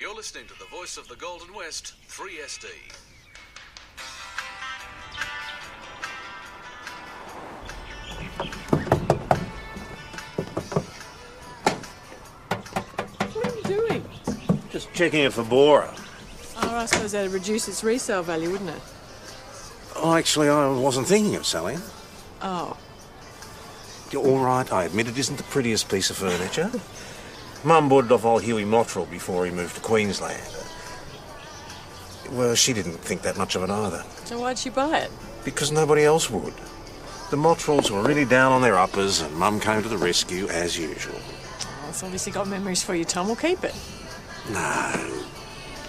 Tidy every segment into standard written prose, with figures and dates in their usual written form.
You're listening to the voice of the Golden West, 3SD. What are you doing? Just checking it for borer. Oh, I suppose that'd reduce its resale value, wouldn't it? Oh, actually, I wasn't thinking of selling it. Oh. All right, I admit it isn't the prettiest piece of furniture. Mum bought it off old Huey Mottrell before he moved to Queensland. Well, she didn't think that much of it either. So why'd she buy it? Because nobody else would. The Mottrells were really down on their uppers, and Mum came to the rescue as usual. Oh, it's obviously got memories for you, Tom. We'll keep it. No.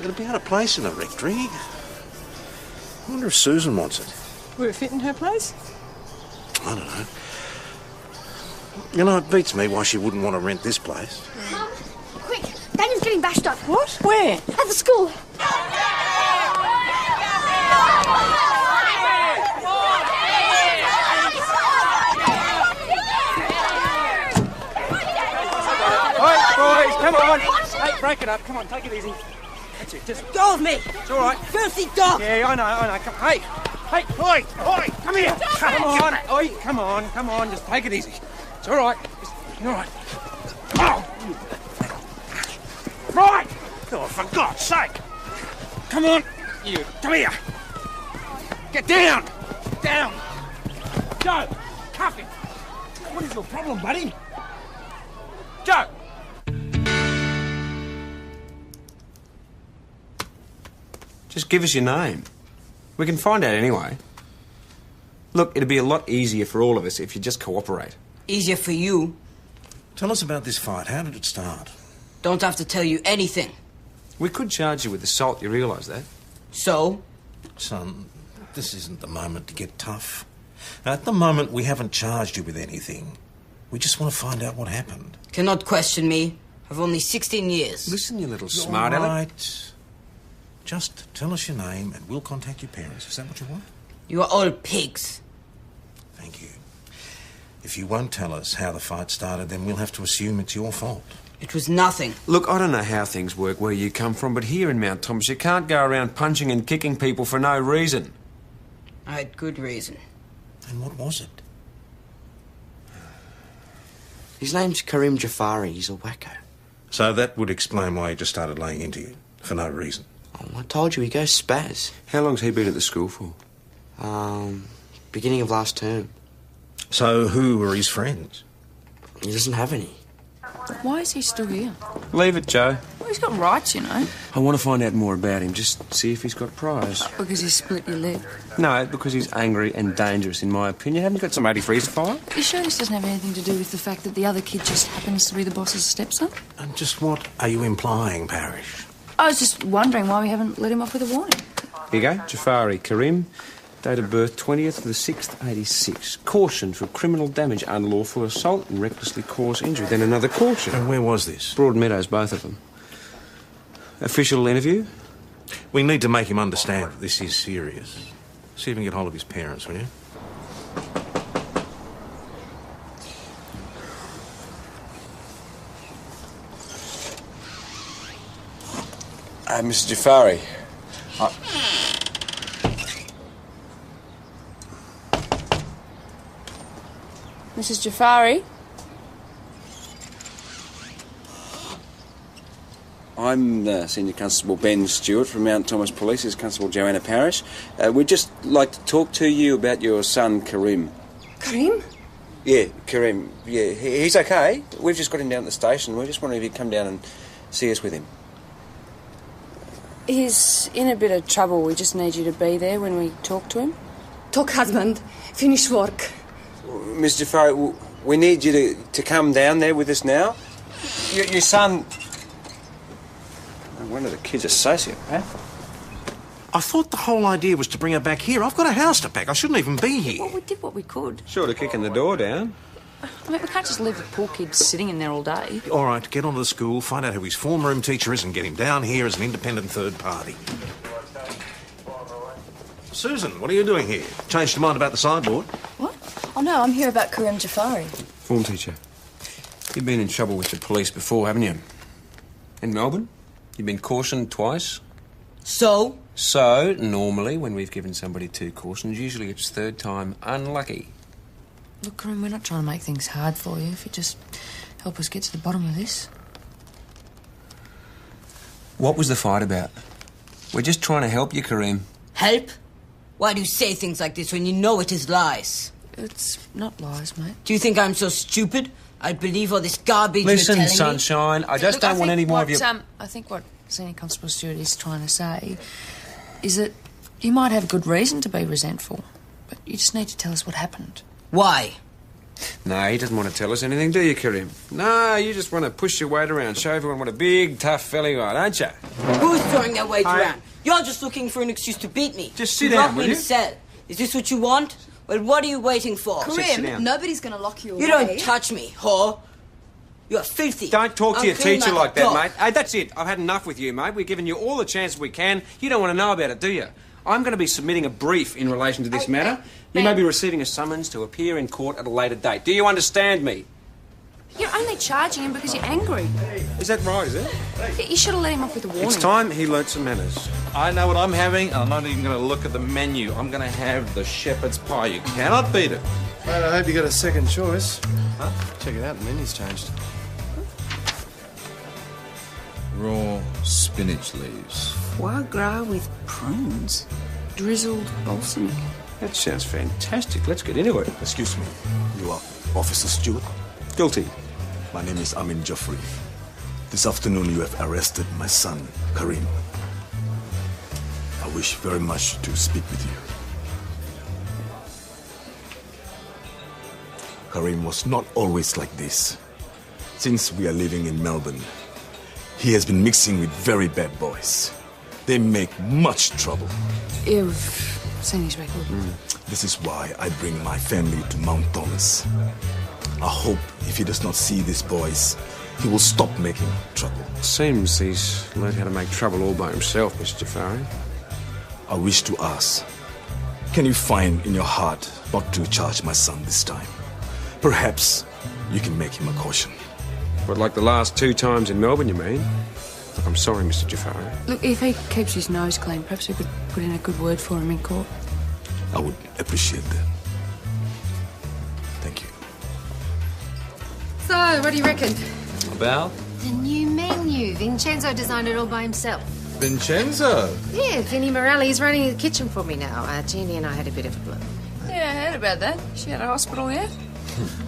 It'll be out of place in the rectory. I wonder if Susan wants it. Would it fit in her place? I don't know. You know, it beats me why she wouldn't want to rent this place. Mum, quick! Daniel's getting bashed up. What? Where? At the school. Hey, boys, come on. Hey, break it up. Come on, take it easy. That's it, just... Go with me! It's all right. Filthy dog! Yeah, I know. Hey, oi, come here. Come on, just take it easy. It's all right. All right. Oh! Right! Oh, for God's sake! Come on, you. Come here. Get down. Down. Joe, cuff him. What is your problem, buddy? Joe! Just give us your name. We can find out anyway. Look, it'd be a lot easier for all of us if you just cooperate. Easier for you. Tell us about this fight. How did it start? Don't have to tell you anything. We could charge you with assault, you realise that? So? Son, this isn't the moment to get tough. At the moment, we haven't charged you with anything. We just want to find out what happened. Cannot question me. I've only 16 years. Listen, you little smart aleck. All right. Just tell us your name and we'll contact your parents. Is that what you want? You are all pigs. Thank you. If you won't tell us how the fight started, then we'll have to assume it's your fault. It was nothing. Look, I don't know how things work where you come from, but here in Mount Thomas, you can't go around punching and kicking people for no reason. I had good reason. And what was it? His name's Karim Jafari. He's a wacko. So that would explain why he just started laying into you, for no reason. Oh, I told you, he goes spaz. How long's he been at the school for? Beginning of last term. So who were his friends? He doesn't have any. Why is he still here? Leave it, Joe. Well, he's got rights, you know. I want to find out more about him, just see if he's got prize. Because he split your leg. No, because he's angry and dangerous, in my opinion. Haven't you got some 80 freezer fire? You sure this doesn't have anything to do with the fact that the other kid just happens to be the boss's stepson? And just what are you implying, Parish? I was just wondering why we haven't let him off with a warning. Here you go. Jafari Karim. Date of birth 20th of the 6th, 86. Caution for criminal damage, unlawful assault and recklessly cause injury. Then another caution. And where was this? Broadmeadows, both of them. Official interview? We need to make him understand that this is serious. See if we can get hold of his parents, will you? Mr. Jafari. Mrs. Jafari? I'm Senior Constable Ben Stewart from Mount Thomas Police. This is Constable Joanna Parish. We'd just like to talk to you about your son, Karim. Karim? Yeah, Karim. Yeah, he's okay. We've just got him down at the station. We're just wondering if he'd come down and see us with him. He's in a bit of trouble. We just need you to be there when we talk to him. Talk husband. Finish work. Mr. Jafari, we need you to come down there with us now. Your son... One of the kids a sociopath. I thought the whole idea was to bring her back here. I've got a house to pack. I shouldn't even be here. Well, we did what we could. Short of kicking the door down. I mean, we can't just leave the poor kid sitting in there all day. All right, get onto the school, find out who his form room teacher is and get him down here as an independent third party. Susan, what are you doing here? Changed your mind about the sideboard? What? Oh, no, I'm here about Karim Jafari. Form teacher. You've been in trouble with the police before, haven't you? In Melbourne? You've been cautioned twice. So? So, normally, when we've given somebody 2 cautions, usually it's third time unlucky. Look, Karim, we're not trying to make things hard for you. If you just help us get to the bottom of this. What was the fight about? We're just trying to help you, Karim. Help? Why do you say things like this when you know it is lies? It's not lies, mate. Do you think I'm so stupid? I'd believe all this garbage Listen, you're telling Sunshine, I just Look, don't want any more of what, your... I think what Senior Constable Stewart is trying to say is that you might have a good reason to be resentful, but you just need to tell us what happened. Why? No, he doesn't want to tell us anything, do you, Karim? No, you just want to push your weight around, show everyone what a big, tough fella you are, don't you? Who's throwing their weight around? You're just looking for an excuse to beat me. Just sit Lock down, me will in you? a cell. Is this what you want? Well, what are you waiting for? Sit down. nobody's going to lock you away. You don't touch me, whore. You're filthy. Don't talk to your Unclean teacher like that, dog. mate. Hey, that's it. I've had enough with you, mate. We've given you all the chances we can. You don't want to know about it, do you? I'm going to be submitting a brief in relation to this matter. You may be receiving a summons to appear in court at a later date. Do you understand me? You're only charging him because you're angry. Is that right, is it? You should have let him off with a warning. It's time he learnt some manners. I know what I'm having, and I'm not even going to look at the menu. I'm going to have the shepherd's pie. You cannot beat it. Mate, I hope you got a second choice. Huh? Check it out, the menu's changed. Raw spinach leaves. Foie gras with prunes. Drizzled balsamic. That sounds fantastic. Let's get into it. Excuse me. You are Officer Stewart? Guilty. My name is Amin Jaffrey. This afternoon you have arrested my son, Karim. I wish very much to speak with you. Karim was not always like this. Since we are living in Melbourne, he has been mixing with very bad boys. They make much trouble. You've seen his record. This is why I bring my family to Mount Thomas. I hope if he does not see these boys, he will stop making trouble. Seems he's learned how to make trouble all by himself, Mr. Jafari. I wish to ask, can you find in your heart not to charge my son this time? Perhaps you can make him a caution. But like the last 2 times in Melbourne, you mean? Look, I'm sorry, Mr. Jafari. Look, if he keeps his nose clean, perhaps we could put in a good word for him in court. I would appreciate that. Thank you. So, what do you reckon? About? The new menu. Vincenzo designed it all by himself. Vincenzo? Yeah, Vinnie Morelli is running the kitchen for me now. Jeannie and I had a bit of a blow. Yeah, I heard about that. She had a hospital, yeah?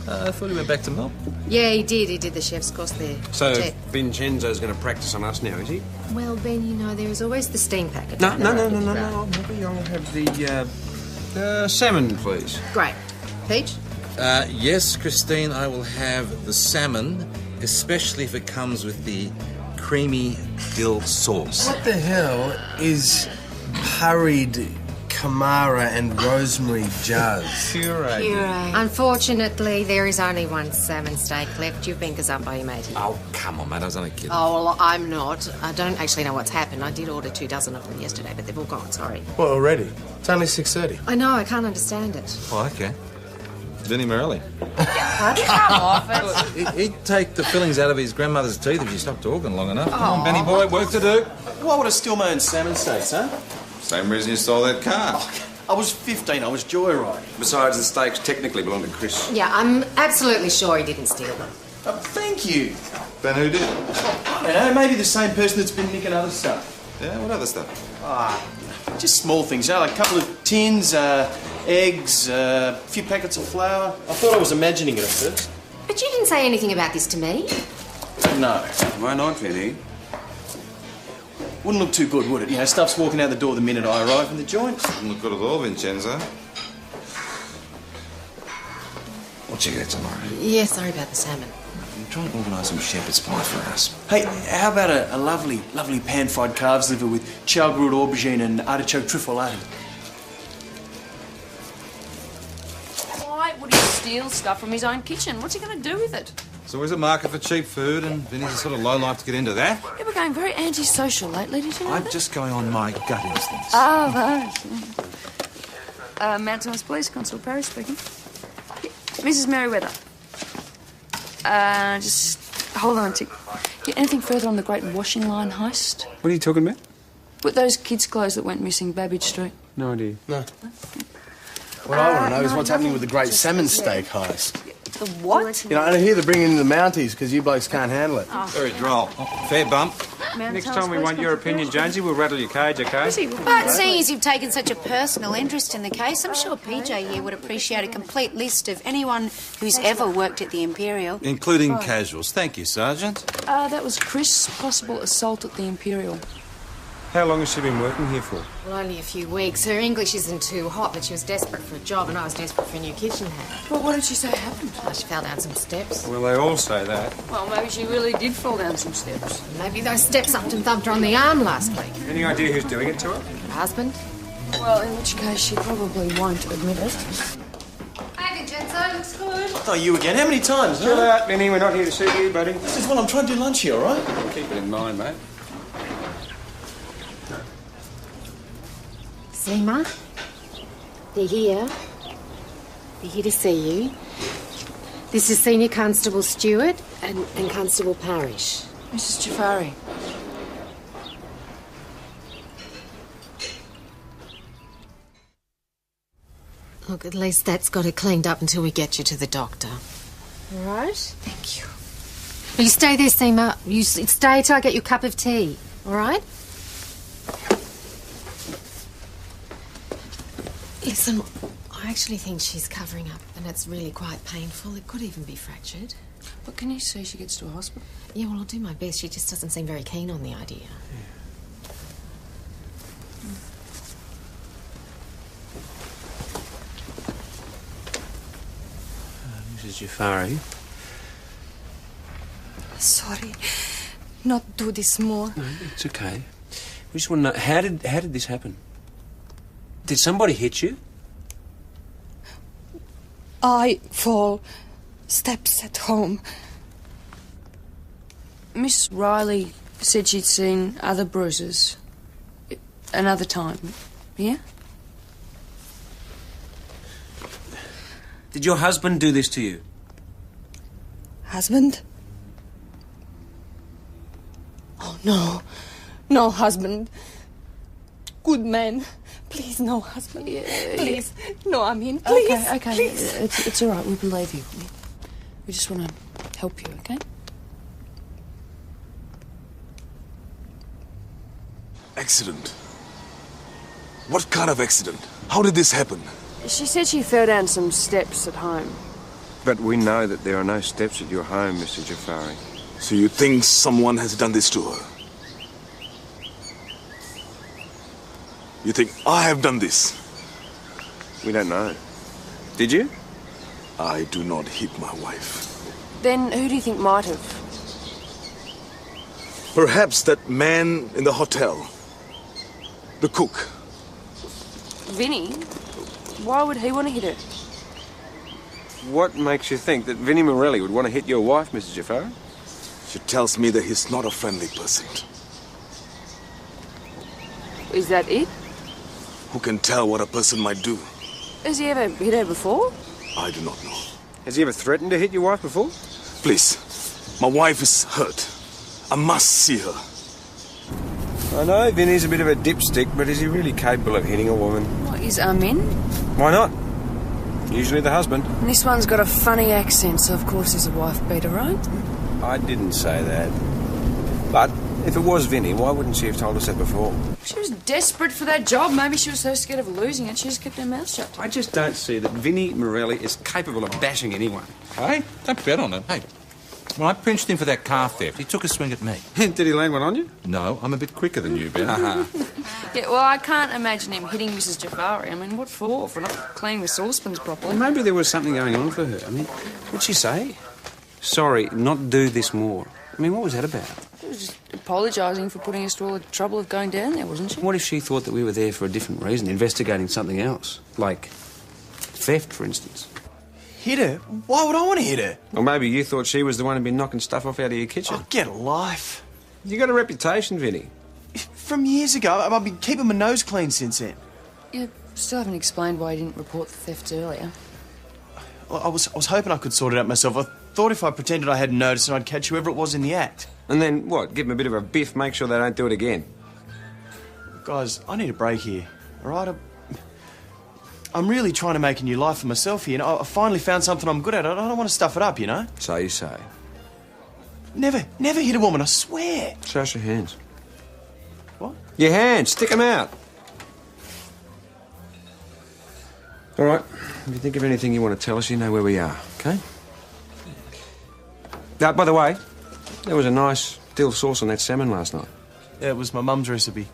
I thought he went back to Melbourne. Yeah, he did. He did the chef's course there. So Chef. Vincenzo's going to practice on us now, is he? Well, Ben, you know, there is always the steam packet. No. Maybe I'll have the salmon, please. Great. Peach? Yes, Christine, I will have the salmon, especially if it comes with the creamy dill sauce. What the hell is curried Camara and rosemary jars? Puree. Unfortunately, there is only one salmon steak left. You've been gazumped by your matey. Oh, come on, mate, I was only kidding. Oh, well, I'm not. I don't actually know what's happened. I did order 2 dozen of them yesterday, but they've all gone, sorry. What, already? It's only 6:30. I know, I can't understand it. Oh, okay. Vinnie Morelli. Come off it. He'd take the fillings out of his grandmother's teeth if you stopped talking long enough. Come on, Benny boy, work to do. Why would I steal my own salmon steaks, huh? Same reason you stole that car. I was 15, I was joyriding. Besides, the steaks technically belong to Chris. Yeah, I'm absolutely sure he didn't steal them. Thank you. Then who did? I don't know, maybe the same person that's been nicking other stuff. Yeah, what other stuff? Just small things, like a couple of tins, eggs, a few packets of flour. I thought I was imagining it at first. But you didn't say anything about this to me. No. Why not, Vinny? Wouldn't look too good, would it? You know, stuff's walking out the door the minute I arrive in the joint. Doesn't look good at all, Vincenzo. We'll check it out tomorrow. Yeah, sorry about the salmon. Try and organise some shepherd's pie for us. Hey, how about a lovely pan-fried calves liver with chow grilled aubergine and artichoke truffolati? Why would he steal stuff from his own kitchen? What's he going to do with it? So there's a market for cheap food, and Vinny's a sort of lowlife to get into that. Yeah, we're going very antisocial lately, did you know I'm that? just going on my gut instincts. Oh, right. Mount Thomas Police, Constable Parry speaking. Mrs. Merriweather. Just hold on a tick. Anything further on the Great Washing Line heist? What are you talking about? With those kids' clothes that went missing, Babbage Street. No idea. No. What I want to know is what's happening with the Great Salmon Steak heist. The what? You know, I hear they're bringing in the Mounties because you blokes can't handle it. Very droll. Fair bump. Next time we want your opinion, Jonesy, we'll rattle your cage, okay? But seeing as you've taken such a personal interest in the case, I'm sure PJ here would appreciate a complete list of anyone who's ever worked at the Imperial. Including casuals. Thank you, Sergeant. That was Chris. Possible assault at the Imperial. How long has she been working here for? Well, only a few weeks. Her English isn't too hot, but she was desperate for a job, and I was desperate for a new kitchen hat. Well, what did she say happened? Oh, she fell down some steps. Well, they all say that. Well, maybe she really did fall down some steps. Maybe those steps upped and thumped her on the arm last week. Any idea who's doing it to her? Her husband? Well, in which case she probably won't admit it. Hey, Vincenzo, looks good. Oh, you again? How many times, Chill huh? out, Vinny. We're not here to suit you, buddy. This is what I'm trying to do lunch here, all right? Keep it in mind, mate. Seema? They're here. They're here to see you. This is Senior Constable Stewart and Constable Parrish. Mrs. Jafari. Look, at least that's got it cleaned up until we get you to the doctor. All right? Thank you. Will you stay there, Seema? You stay till I get you a cup of tea, all right? Listen, I actually think she's covering up, and it's really quite painful. It could even be fractured. But can you see she gets to a hospital? Yeah, well, I'll do my best. She just doesn't seem very keen on the idea. Mrs. Jafari. Sorry. Not do this more. No, it's okay. We just want to know, how did this happen? Did somebody hit you? I fall steps at home. Miss Riley said she'd seen other bruises. Another time. Yeah? Did your husband do this to you? Husband? Oh, no. No, husband. Good man. Please, no, husband. Please. No, I mean, please. Okay. Please. It's all right. We believe you. We just want to help you, okay? Accident. What kind of accident? How did this happen? She said she fell down some steps at home. But we know that there are no steps at your home, Mr. Jafari. So you think someone has done this to her? You think I have done this? We don't know. Did you? I do not hit my wife. Then who do you think might have? Perhaps that man in the hotel. The cook. Vinny? Why would he want to hit her? What makes you think that Vinnie Morelli would want to hit your wife, Mrs. Jafari? She tells me that he's not a friendly person. Is that it? Who can tell what a person might do? Has he ever hit her before? I do not know. Has he ever threatened to hit your wife before? Please, my wife is hurt. I must see her. I know Vinny's a bit of a dipstick, but is he really capable of hitting a woman? What, is Amin? Why not? Usually the husband. And this one's got a funny accent, so of course he's a wife beater, right? I didn't say that. But if it was Vinny, why wouldn't she have told us that before? She was desperate for that job. Maybe she was so scared of losing it, she just kept her mouth shut. I just don't see that Vinnie Morelli is capable of bashing anyone. Hey, don't bet on it. Hey, when I pinched him for that car theft, he took a swing at me. Did he land one on you? No, I'm a bit quicker than you, Ben. Yeah, well, I can't imagine him hitting Mrs. Jafari. I mean, what for? For not cleaning the saucepans properly? Well, maybe there was something going on for her. I mean, what'd she say? Sorry, not do this more. I mean, what was that about? She was just apologising for putting us to all the trouble of going down there, wasn't she? What if she thought that we were there for a different reason, investigating something else? Like theft, for instance. Hit her? Why would I want to hit her? Or maybe you thought she was the one who'd been knocking stuff off out of your kitchen. Oh, get a life. You got a reputation, Vinny. From years ago, I've been keeping my nose clean since then. You still haven't explained why you didn't report the thefts earlier. I was hoping I could sort it out myself. I thought if I pretended I hadn't noticed, I'd catch whoever it was in the act. And then, what, give them a bit of a biff, make sure they don't do it again? Guys, I need a break here, all right? I'm really trying to make a new life for myself here, and I finally found something I'm good at. I don't want to stuff it up, you know? So you say. Never hit a woman, I swear. Show us your hands. What? Your hands, stick them out. All right, if you think of anything you want to tell us, you know where we are, OK? Now, by the way, there was a nice dill sauce on that salmon last night. Yeah, it was my mum's recipe.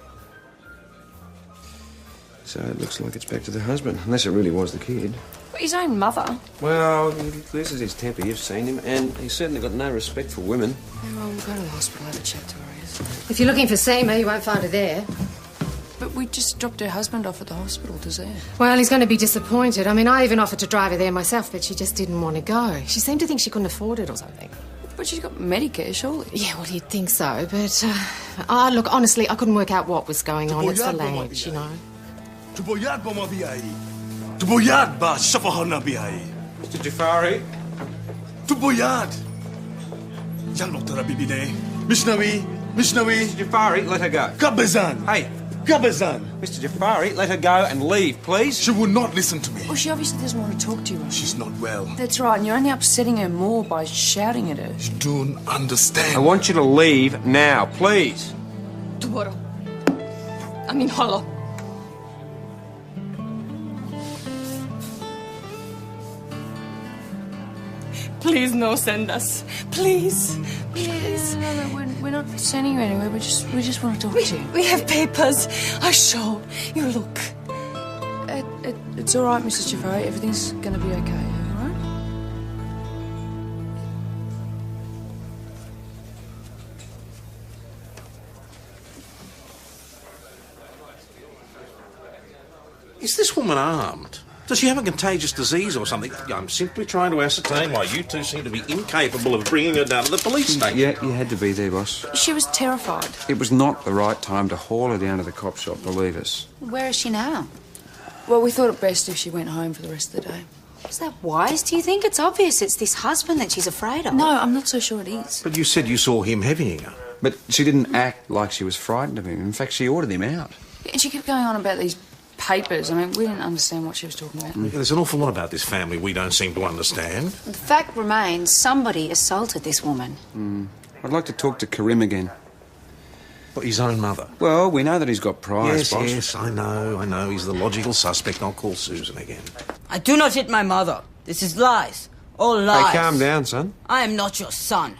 So it looks like it's back to the husband, unless it really was the kid. But his own mother. Well, this is his temper, you've seen him, and he's certainly got no respect for women. Yeah, well, we'll go to the hospital, have a chat to her, yes. If you're looking for Seema, you won't find her there. But we just dropped her husband off at the hospital to see her. Well, he's going to be disappointed. I mean, I even offered to drive her there myself, but she just didn't want to go. She seemed to think she couldn't afford it or something. But she's got Medicare, surely. Yeah, well, you'd think so, but... look, honestly, I couldn't work out what was going on. It's the language, you know. Mr. Jafari? Mishnawi. Mr. Jafari, let her go. Kabazan. Hey. Kabazan. Mr. Jafari, let her go and leave, please. She will not listen to me. Well, she obviously doesn't want to talk to you, right? She's not well. That's right, and you're only upsetting her more by shouting at her. You don't understand. I want you to leave now, please. Tomorrow. I mean, hello. Please, no, send us. Please. Please. No, we're not sending you anywhere. We just want to talk to you. We have papers. I showed. You look. It's all right, Mrs. Jafari. Everything's going to be okay, all right? Is this woman armed? Does she have a contagious disease or something? I'm simply trying to ascertain why you two seem to be incapable of bringing her down to the police station. Yeah, you had to be there, boss. She was terrified. It was not the right time to haul her down to the cop shop, believe us. Where is she now? Well, we thought it best if she went home for the rest of the day. Is that wise, do you think? It's obvious it's this husband that she's afraid of. No, I'm not so sure it is. But you said you saw him heavying her. But she didn't act like she was frightened of him. In fact, she ordered him out. And she kept going on about these papers. I mean, we didn't understand what she was talking about. Yeah, there's an awful lot about this family we don't seem to understand. The fact remains, somebody assaulted this woman. I'd like to talk to Karim again. But his own mother? Well, we know that he's got priors, boss. Yes, I know. He's the logical suspect. I'll call Susan again. I do not hit my mother. This is lies. All lies. Hey, calm down, son. I am not your son.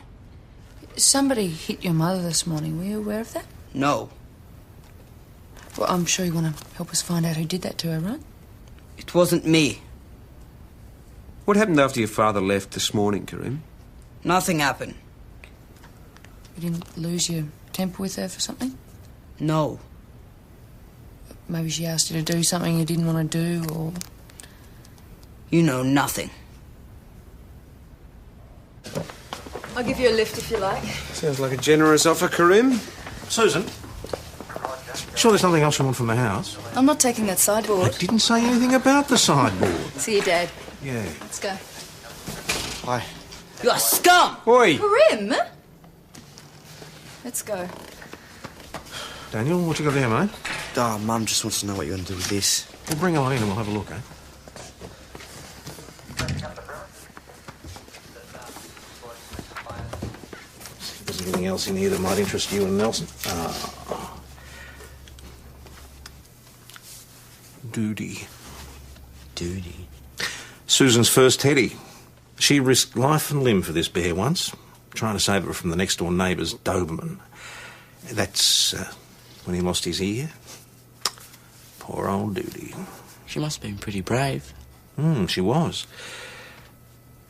Somebody hit your mother this morning. Were you aware of that? No. Well, I'm sure you want to help us find out who did that to her, right? It wasn't me. What happened after your father left this morning, Karim? Nothing happened. You didn't lose your temper with her for something? No. Maybe she asked you to do something you didn't want to do, or... You know nothing. I'll give you a lift if you like. Sounds like a generous offer, Karim. Susan? Sure there's nothing else you want from the house? I'm not taking that sideboard. I didn't say anything about the sideboard. See you, Dad. Yeah. Let's go. Hi. You are scum! Oi! Karim! Let's go. Daniel, what you got there, mate? Oh, Mum just wants to know what you're going to do with this. Well, bring her in and we'll have a look, eh? See if there's anything else in here that might interest you and Nelson. Duty. Duty? Susan's first teddy. She risked life and limb for this bear once, trying to save it from the next-door neighbour's Doberman. That's when he lost his ear. Poor old Duty. She must have been pretty brave. She was.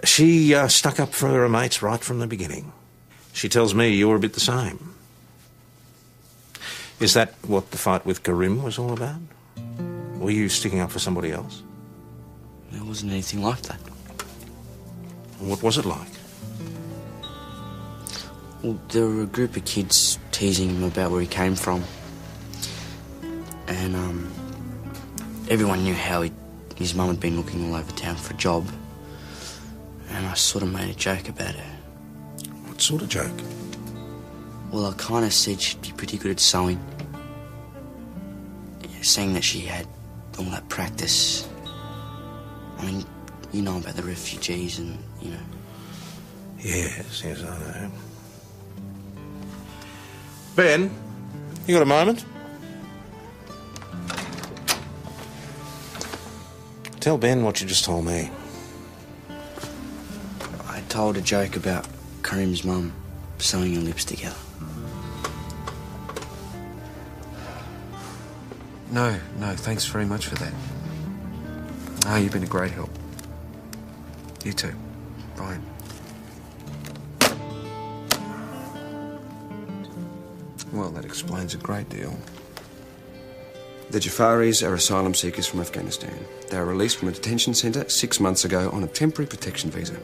She stuck up for her mates right from the beginning. She tells me you're a bit the same. Is that what the fight with Karim was all about? Were you sticking up for somebody else? There wasn't anything like that. What was it like? Well, there were a group of kids teasing him about where he came from. And, everyone knew how his mum had been looking all over town for a job. and I sort of made a joke about her. What sort of joke? Well, I kind of said she'd be pretty good at sewing. Saying that she had all that practice. I mean, you know about the refugees and, you know. Yes, I know. Ben, you got a moment? Tell Ben what you just told me. I told a joke about Karim's mum sewing her lips together. No, thanks very much for that. Oh, you've been a great help. You too. Bye. Well, that explains a great deal. The Jafaris are asylum seekers from Afghanistan. They were released from a detention centre 6 months ago on a temporary protection visa.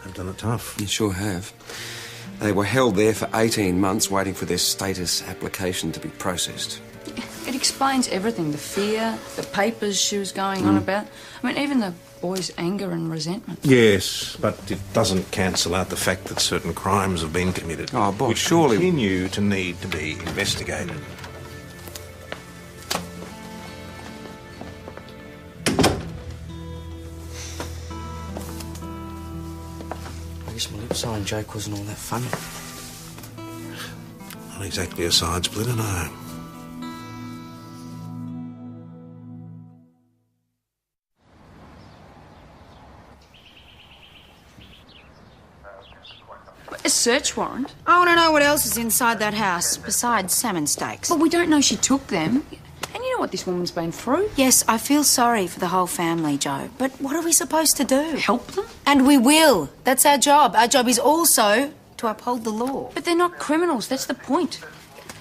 I've done it tough. You sure have. They were held there for 18 months waiting for their status application to be processed. It explains everything. The fear, the papers she was going on about. I mean, even the boy's anger and resentment. Yes, but it doesn't cancel out the fact that certain crimes have been committed. Oh, boss, which surely continue to need to be investigated. I guess my lip sewing joke wasn't all that funny. Not exactly a side splitter, no. A search warrant? I want to know what else is inside that house besides salmon steaks. But we don't know she took them. And you know what this woman's been through? Yes, I feel sorry for the whole family, Joe. But what are we supposed to do? Help them? And we will. That's our job. Our job is also to uphold the law. But they're not criminals. That's the point.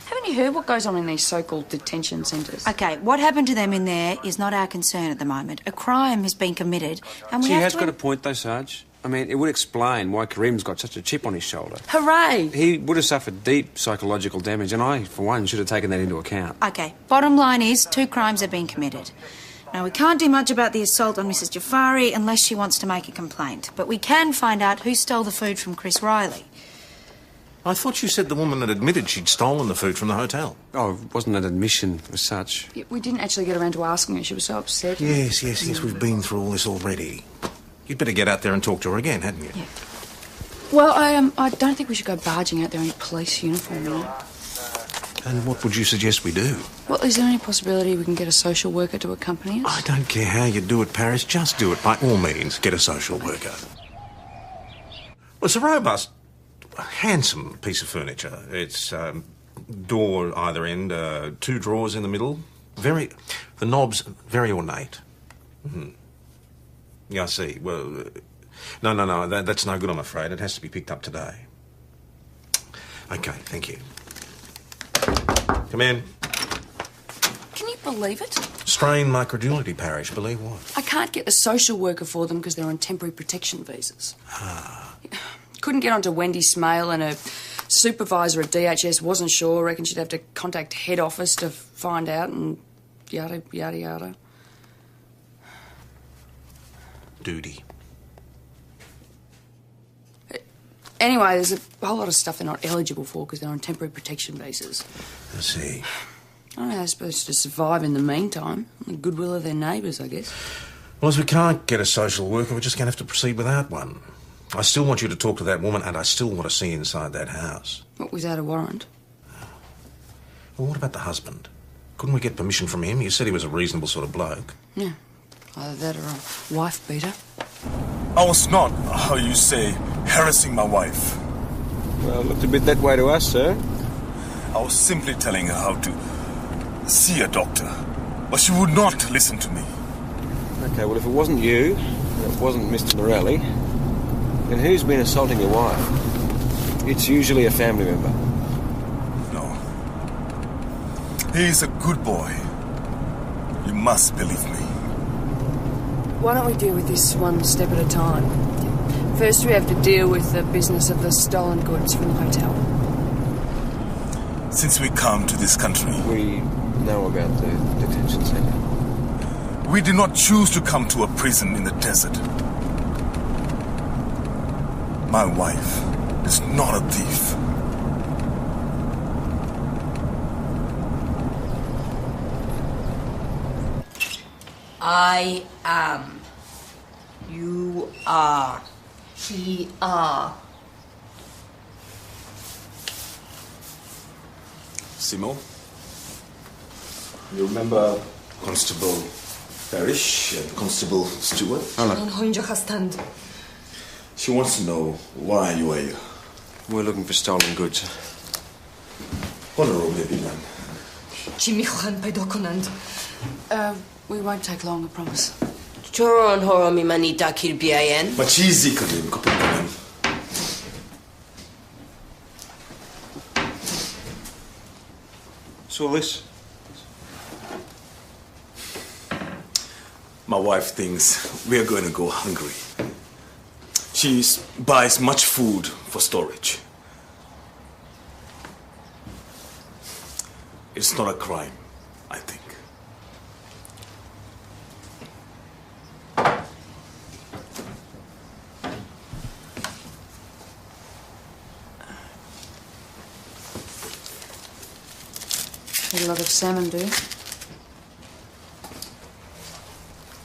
Haven't you heard what goes on in these so-called detention centres? Okay, what happened to them in there is not our concern at the moment. A crime has been committed, and we She have has to... got a point, though, Sarge. I mean, it would explain why Karim's got such a chip on his shoulder. Hooray! He would have suffered deep psychological damage, and I, for one, should have taken that into account. Okay, bottom line is 2 crimes have been committed. Now, we can't do much about the assault on Mrs. Jafari unless she wants to make a complaint. But we can find out who stole the food from Chris Riley. I thought you said the woman had admitted she'd stolen the food from the hotel. Oh, it wasn't an admission as such. Yeah, we didn't actually get around to asking her. She was so upset. Yes, we've been through all this already. You'd better get out there and talk to her again, hadn't you? Yeah. Well, I don't think we should go barging out there in a police uniform, you know. And what would you suggest we do? Well, is there any possibility we can get a social worker to accompany us? I don't care how you do it, Paris. Just do it. By all means, get a social worker. Well, it's a robust, handsome piece of furniture. It's door either end, 2 drawers in the middle. The knob's very ornate. Mm-hmm. Yeah, I see. Well, no, that's no good, I'm afraid. It has to be picked up today. OK, thank you. Come in. Can you believe it? Strain my credulity, Parish. Believe what? I can't get a social worker for them because they're on temporary protection visas. Couldn't get onto Wendy's mail, and a supervisor at DHS wasn't sure. Reckoned she'd have to contact head office to find out, and yada, yada, yada. Duty. Anyway, there's a whole lot of stuff they're not eligible for because they're on temporary protection visas. I see. I don't know how they're supposed to survive in the meantime. The goodwill of their neighbours, I guess. Well, as we can't get a social worker, we're just going to have to proceed without one. I still want you to talk to that woman, and I still want to see inside that house. What, without a warrant? Well, what about the husband? Couldn't we get permission from him? You said he was a reasonable sort of bloke. Yeah. Either that or a wife beater. I was not, how you say, harassing my wife. Well, it looked a bit that way to us, sir. I was simply telling her how to see a doctor, but she would not listen to me. OK, well, if it wasn't you, and it wasn't Mr. Morelli, then who's been assaulting your wife? It's usually a family member. No. He's a good boy. You must believe me. Why don't we deal with this one step at a time? First, we have to deal with the business of the stolen goods from the hotel. Since we come to this country... We know about the detention centre. We did not choose to come to a prison in the desert. My wife is not a thief. I am. You are. He are. Simon, you remember Constable Parrish and Constable Stewart? She wants to know why you are here. We're looking for stolen goods. Honourable man. We won't take long, I promise. Choron horomi mani dakir biayen. Machizi kalim kapitanem. What's all this? My wife thinks we are going to go hungry. She buys much food for storage. It's not a crime, I think. Eat a lot of salmon, do you?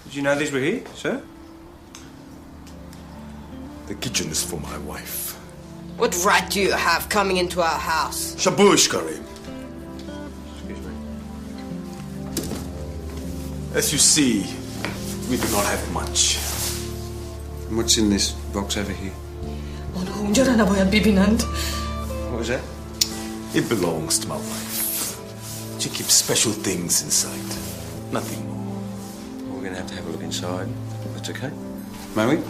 Did you know these were here, sir? The kitchen is for my wife. What right do you have coming into our house? Shabush, Karim. Excuse me. As you see, we do not have much. And what's in this box over here? What was that? It belongs to my wife. She keeps special things inside. Nothing more. We're going to have a look inside. That's okay. May we?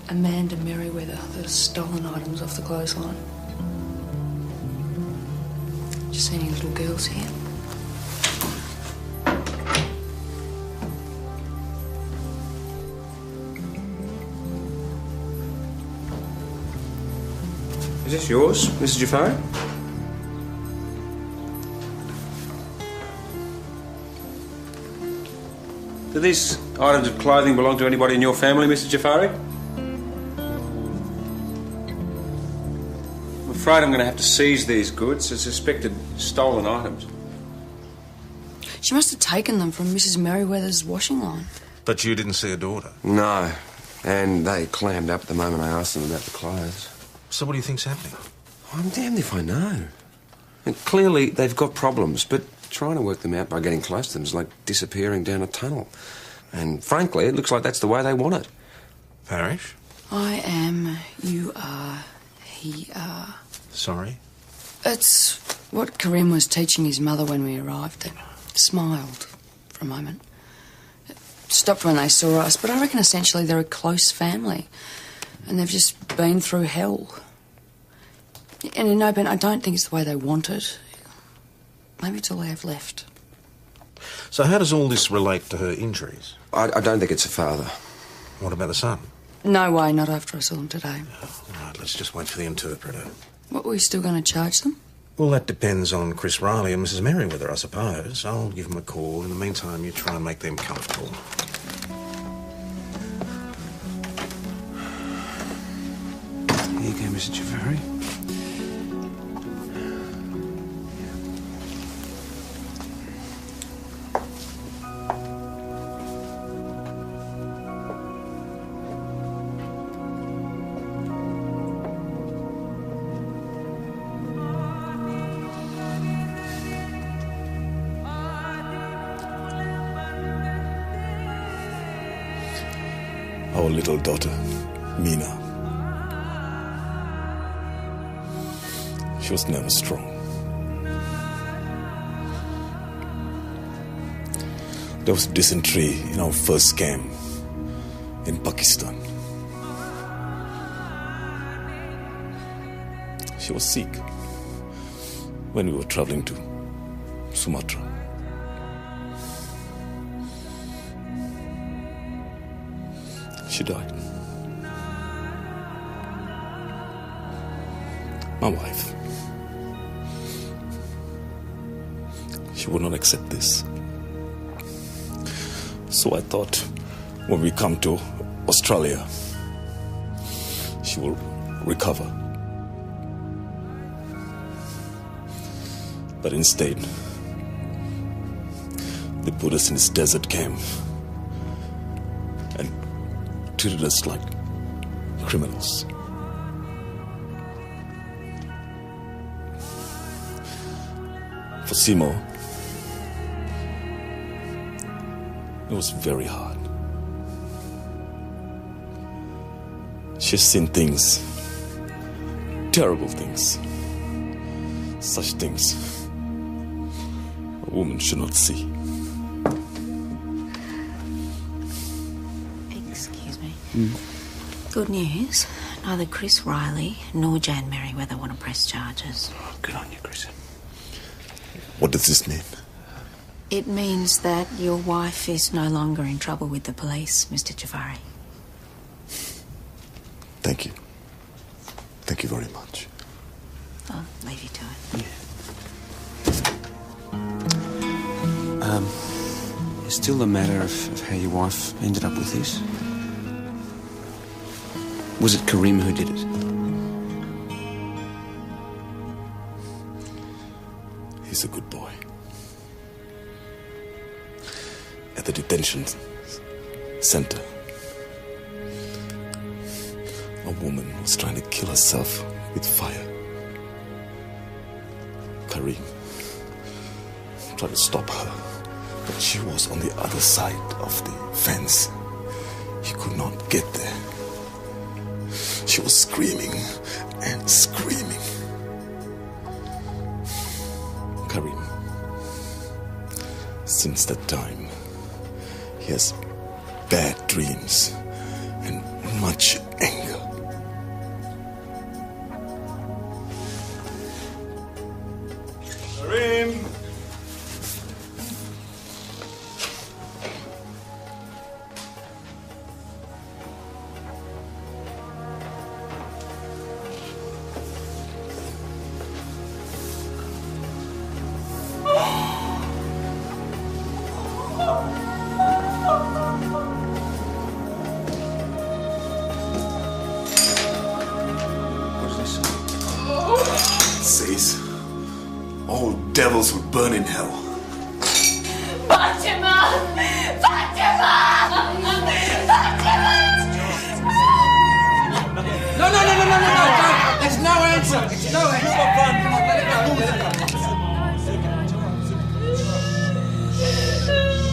Amanda Merriweather, the stolen items off the clothesline. Just see any little girls here? Is this yours, Mrs. Jafari? Do these items of clothing belong to anybody in your family, Mr. Jafari? I'm afraid I'm going to have to seize these goods as suspected stolen items. She must have taken them from Mrs. Merriweather's washing line. But you didn't see her daughter? No. And they clammed up the moment I asked them about the clothes. So what do you think's happening? I'm damned if I know. And clearly they've got problems, but trying to work them out by getting close to them is like disappearing down a tunnel. And frankly, it looks like that's the way they want it. Parrish? I am, you are, he are. Sorry? It's what Karim was teaching his mother when we arrived. They smiled for a moment. Stopped when they saw us, but I reckon essentially they're a close family. And they've just been through hell. And no, Ben, I don't think it's the way they want it. Maybe it's all they have left. So how does all this relate to her injuries? I don't think it's her father. What about the son? No way, not after I saw them today. All right, let's just wait for the interpreter. What, were we still going to charge them? Well, that depends on Chris Riley and Mrs. Merriweather, I suppose. I'll give them a call. In the meantime, you try and make them comfortable. Here you go, Mr. Jafari. Our little daughter, Mina. She was never strong. There was dysentery in our first camp in Pakistan. She was sick when we were traveling to Sumatra. She died. My wife. She would not accept this. So I thought when we come to Australia, she will recover. But instead, they put us in this desert camp and treated us like criminals. For Simo, it was very hard. She's seen things, terrible things, such things a woman should not see. Excuse me. Good news. Neither Chris Riley nor Jan Merriweather want to press charges. Good on you, Chris. What does this mean? It means that your wife is no longer in trouble with the police, Mr. Jafari. Thank you. Thank you very much. I'll leave you to it. It's still a matter of how your wife ended up with this. Was it Karim who did it? He's a good boy. At the detention center, a woman was trying to kill herself with fire. Karim tried to stop her, but she was on the other side of the fence. He could not get there. She was screaming and screaming. Karim, since that time, he has bad dreams and much anger. Karim! Says all devils will burn in hell. Fatima! Fatima! Fatima! No, don't. There's no answer. It's no answer. Come on, let it go.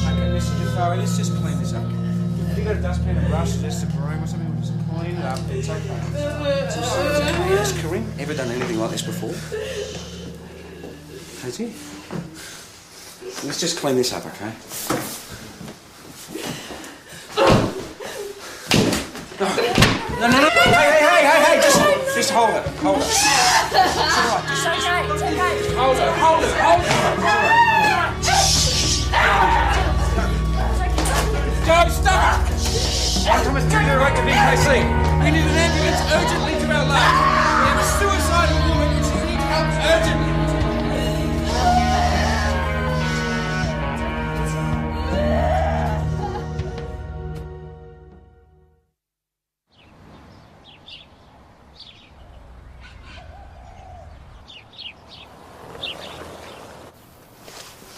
Okay, Mr. Jafari, let's just clean this up. Have you got a dustpan and brush, just a broom or something? We'll just clean it up. It's okay. Has Karim ever done anything like this before? Has he? Let's just clean this up, okay? No. Hey, just hold it. Hold it. It's all right. It's okay. Hold it. Go, stop it! I promise to direct the VKC. We need an ambulance urgently to our lab. We have a suicidal woman and she needs help urgently.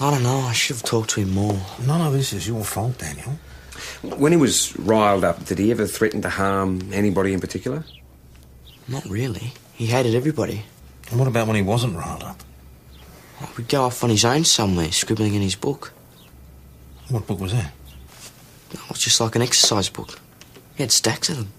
I don't know, I should have talked to him more. None of this is your fault, Daniel. When he was riled up, did he ever threaten to harm anybody in particular? Not really. He hated everybody. And what about when he wasn't riled up? We'd go off on his own somewhere, scribbling in his book. What book was that? It was just like an exercise book. He had stacks of them.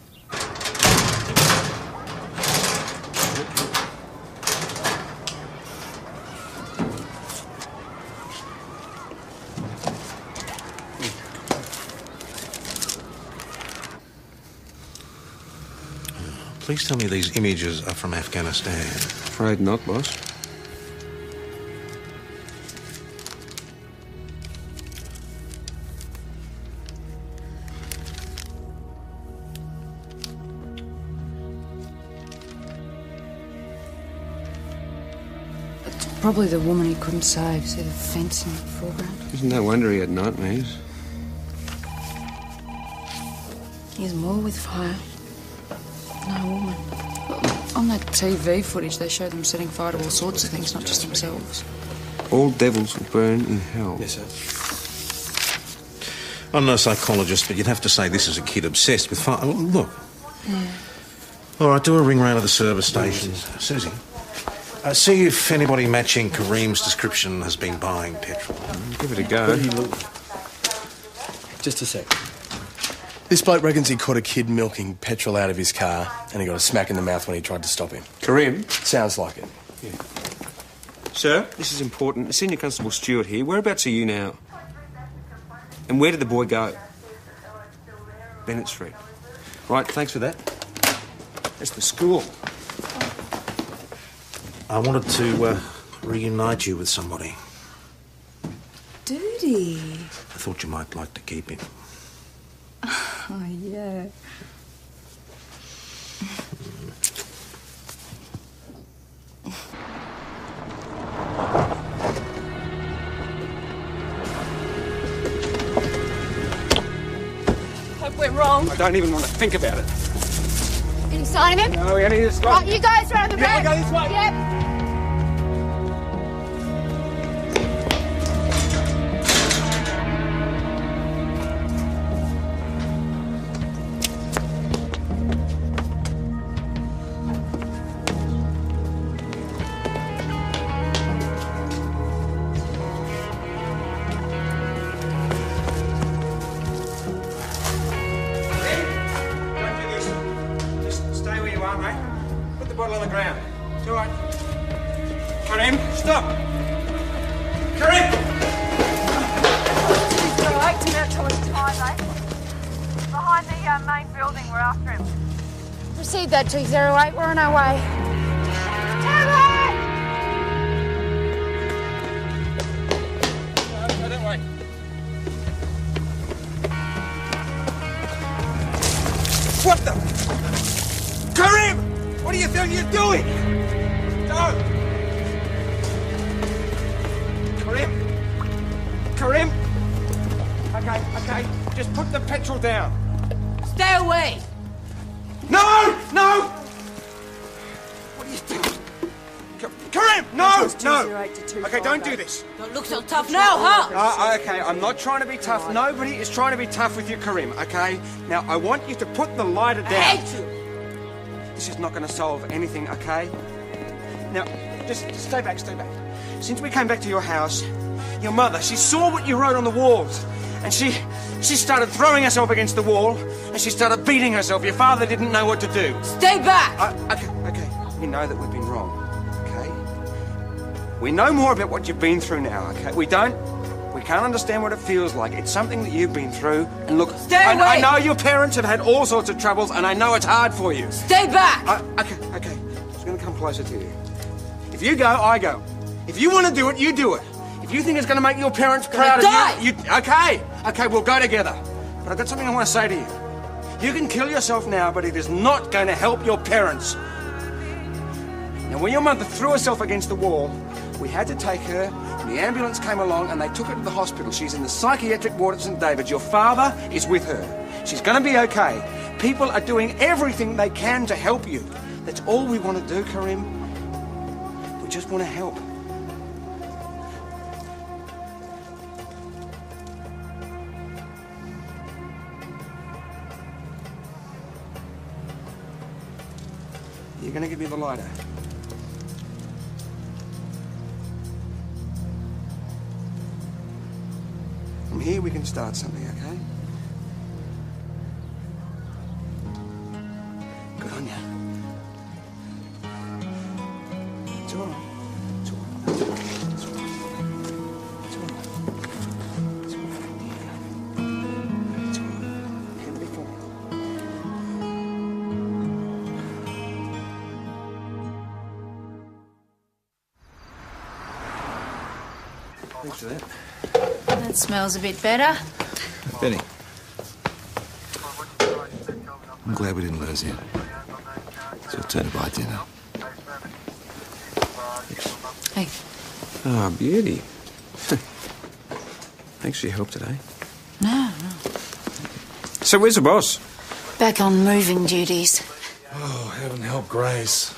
Please tell me these images are from Afghanistan. afraid not, boss. It's probably the woman he couldn't save. See the fence in the foreground? It's no wonder he had nightmares. Here's more with fire. No woman. On that TV footage, they show them setting fire to all sorts of things, not just themselves. All devils will burn in hell. Yes, sir. I'm no psychologist, but you'd have to say this is a kid obsessed with fire. Look. All right, do a ring round of the service stations. Susie, see if anybody matching Kareem's description has been buying petrol. Give it a go. Just a sec. This bloke reckons he caught a kid milking petrol out of his car and he got a smack in the mouth when he tried to stop him. Kareem? Sounds like it. Yeah. Sir, this is important. Senior Constable Stewart here. Whereabouts are you now? And where did the boy go? Bennett Street. Right, thanks for that. That's the school. I wanted to reunite you with somebody. Duty. I thought you might like to keep him. Oh, yeah. Hope we're wrong. I don't even want to think about it. Any sign of him? No, we only this way. Right, you guys round the Yeah, back. we go this way. Yep. Bottle on the ground. It's all right. Kareem, stop! Kareem! He's got 8 to Mount College Highway. Behind the main building, we're after him. Proceed that 208. We're on our way. No, don't wait. What the? Kareem! What do you think you're doing? Don't! Kareem? Kareem? Okay. Just put the petrol down. Stay away! No! No! What are you doing? Kareem! No! Okay, don't do this. Don't look so tough now, huh? Okay, I'm not trying to be tough. Nobody is trying to be tough with you, Kareem, okay? Now, I want you to put the lighter down. I hate you! This is not going to solve anything, okay? Now, just stay back. Since we came back to your house, your mother, she saw what you wrote on the walls. And she started throwing herself against the wall, and she started beating herself. Your father didn't know what to do. Stay back! Okay. We know that we've been wrong, okay? We know more about what you've been through now, okay? We can't understand what it feels like. It's something that you've been through. And look, I know your parents have had all sorts of troubles, and I know it's hard for you. Stay back! Okay. Just going to come closer to you. If you go, I go. If you want to do it, you do it. If you think it's going to make your parents proud of you... Okay, we'll go together. But I've got something I want to say to you. You can kill yourself now, but it is not going to help your parents. Now, when your mother threw herself against the wall, we had to take her. The ambulance came along and they took her to the hospital. She's in the psychiatric ward at St. David's. Your father is with her. She's going to be okay. People are doing everything they can to help you. That's all we want to do, Kareem. We just want to help. You're going to give me the lighter. From here we can start something, okay? Good on you. It's all right. It's all right. It's all right. It's all right. It's all right. It's all right. It's all right. Can't be falling. Thanks for that. That smells a bit better. Benny. I'm glad we didn't lose you. It's your turn to buy dinner. Hey. Ah, beauty. Thanks for your help today. No. So where's the boss? Back on moving duties. Oh, heaven help Grace.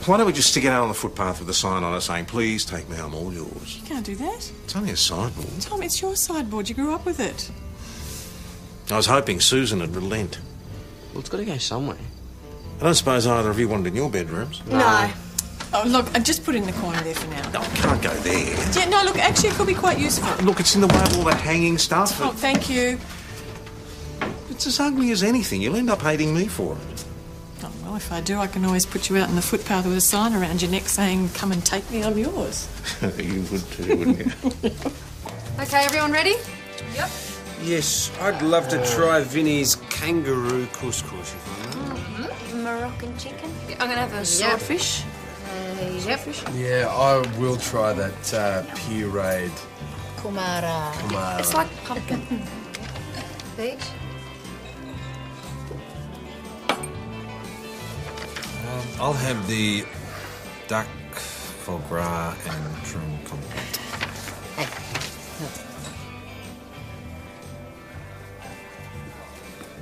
Why don't we just stick it out on the footpath with a sign on it saying, please take me, I'm all yours. You can't do that. It's only a sideboard. Tom, it's your sideboard. You grew up with it. I was hoping Susan would relent. Well, it's got to go somewhere. I don't suppose either of you wanted in your bedrooms. No. Oh, look, I just put it in the corner there for now. No, I can't go there. Yeah, no, look, actually, it could be quite useful. Look, it's in the way of all that hanging stuff. Oh, thank you. It's as ugly as anything. You'll end up hating me for it. Oh, well, if I do, I can always put you out on the footpath with a sign around your neck saying, come and take me, I'm yours. You would too, wouldn't you? Okay, everyone ready? Yep. Yes, I'd love to try Vinny's kangaroo couscous, if I may. Moroccan chicken? I'm going to have a swordfish. Yep. Yeah, I will try that pureed. Kumara. It's like pumpkin. Beach? I'll have the duck, foie gras, and shrimp complet.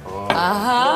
Aha!